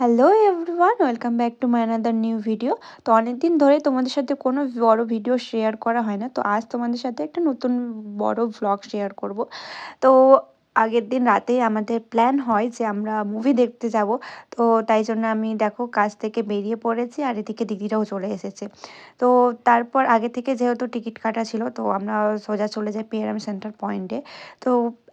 Hello everyone, welcome back to my another new video. তো অনেকদিন ধরে তোমাদের সাথে কোনো বড় ভিডিও শেয়ার করা হয় না, তো আজ তোমাদের সাথে একটা নতুন বড় ভ্লগ শেয়ার করব। তো আগের দিন রাতেই আমাদের প্ল্যান হয় যে আমরা মুভি দেখতে যাব। তো তাই জন্য আমি দেখো কাজ থেকে বেরিয়ে পড়েছি, আর এদিকে দিদিরাও চলে এসেছে। তো তারপর আগে থেকে যেহেতু টিকিট কাটা ছিল, তো আমরা সোজা চলে যাই পিআরএম সেন্টার পয়েন্টে। তো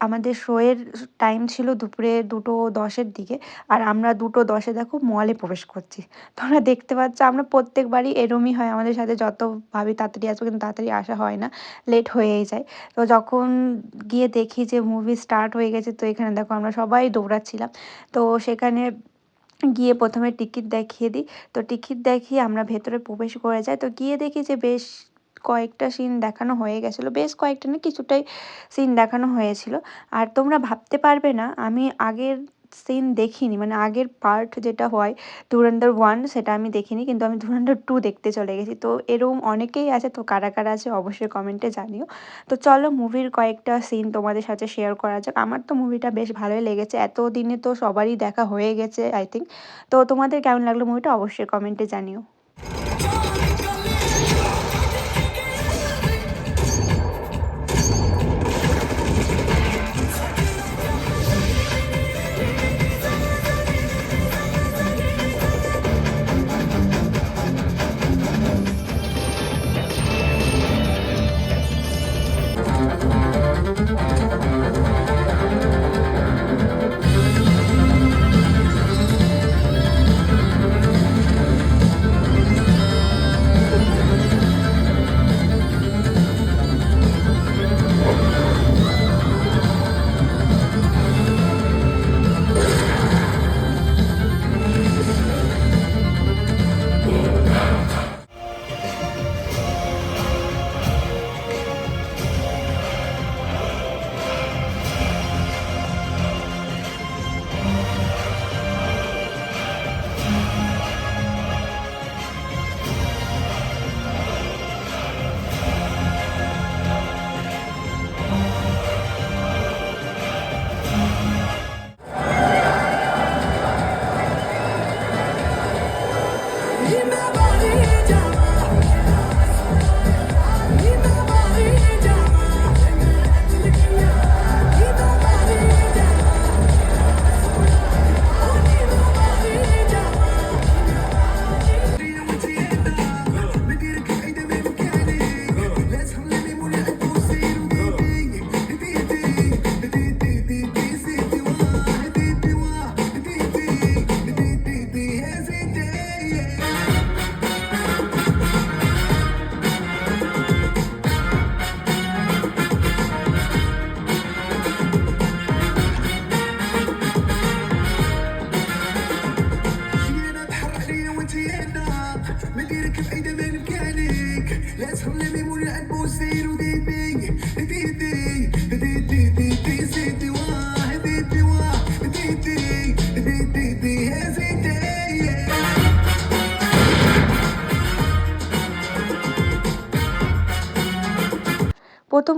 আমাদের শোয়ের টাইম ছিল দুপুরে 2:10-এর দিকে, আর আমরা 2:10-এ দেখো মলে প্রবেশ করছি। তোমরা দেখতে পাচ্ছ আমরা প্রত্যেকবারই এরমই হয়, আমাদের সাথে যত ভাবি তাড়াতাড়ি আসবো কিন্তু তাড়াতাড়ি আসা হয় না, লেট হয়েই যায়। তো যখন গিয়ে দেখি যে মুভি স্টার্ট হয়ে গেছে, তো এখানে দেখো আমরা সবাই দৌড়াচ্ছিলাম। তো সেখানে গিয়ে প্রথমে টিকিট দেখিয়ে দিই। তো টিকিট দেখিয়ে আমরা ভেতরে প্রবেশ করে যাই। তো গিয়ে দেখি যে বেশ কয়েকটা সিন দেখানো হয়ে গেছিলো, বেশ কয়েকটা না কিছুটাই সিন দেখানো হয়েছিল। আর তোমরা ভাবতে পারবে না আমি আগের সিন দেখিনি, মানে আগের পার্ট যেটা হয় ধুরন্ধর 1 সেটা আমি দেখিনি, কিন্তু আমি ধুরন্ধর 2 দেখতে চলে গেছি। তো এরকম অনেকেই আছে, তো কারা কারা আছে অবশ্যই কমেন্টে জানিও। তো চলো মুভির কয়েকটা সিন তোমাদের সাথে শেয়ার করা যাক। আমার তো মুভিটা বেশ ভালোই লেগেছে, এতদিনে তো সবারই দেখা হয়ে গেছে আই থিঙ্ক। তো তোমাদের কেমন লাগলো মুভিটা অবশ্যই কমেন্টে জানিও।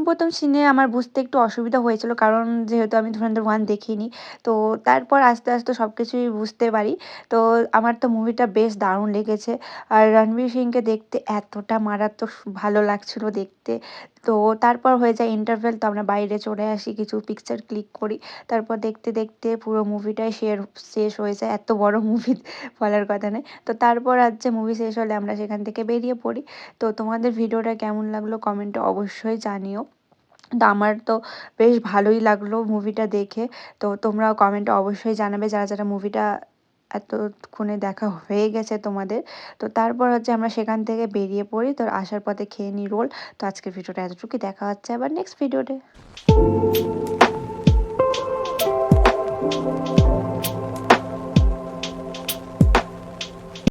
প্রথম সিনে আমার বুঝতে একটু অসুবিধা হয়েছিল, কারণ যেহেতু আমি ধুরন্ধর 1 দেখিনি। তো তারপর আস্তে আস্তে সব কিছুই বুঝতে পারি। তো আমার তো মুভিটা বেশ দারুণ লেগেছে। আর রণবীর সিংকে দেখতে এতটা মারাত্মক ভালো লাগছিল দেখতে। তো তারপর হয়ে যায় ইন্টারভেল, তো আমরা বাইরে চলে আসি, কিছু পিকচার ক্লিক করি। তারপর দেখতে দেখতে পুরো মুভিটাই শেষ হয়ে যায়। এত বড় মুভি বলার কথা নয়। তো তারপর হচ্ছে মুভি শেষ হলে আমরা সেখান থেকে বেরিয়ে পড়ি। তো তোমাদের ভিডিওটা কেমন লাগলো কমেন্টে অবশ্যই জানিও। তো আমার তো বেশ ভালোই লাগলো মুভিটা দেখে। তো তোমরাও কমেন্টে অবশ্যই জানাবে যারা যারা মুভিটা এতক্ষণে দেখা হয়ে গেছে তোমাদের। তো তারপর হচ্ছে আমরা সেখান থেকে বেরিয়ে পড়ি। তো আসার পথে খেয়ে নিই রোল। তো আজকের ভিডিওটা এতটুকুই, দেখা হচ্ছে আবার নেক্সট ভিডিওতে।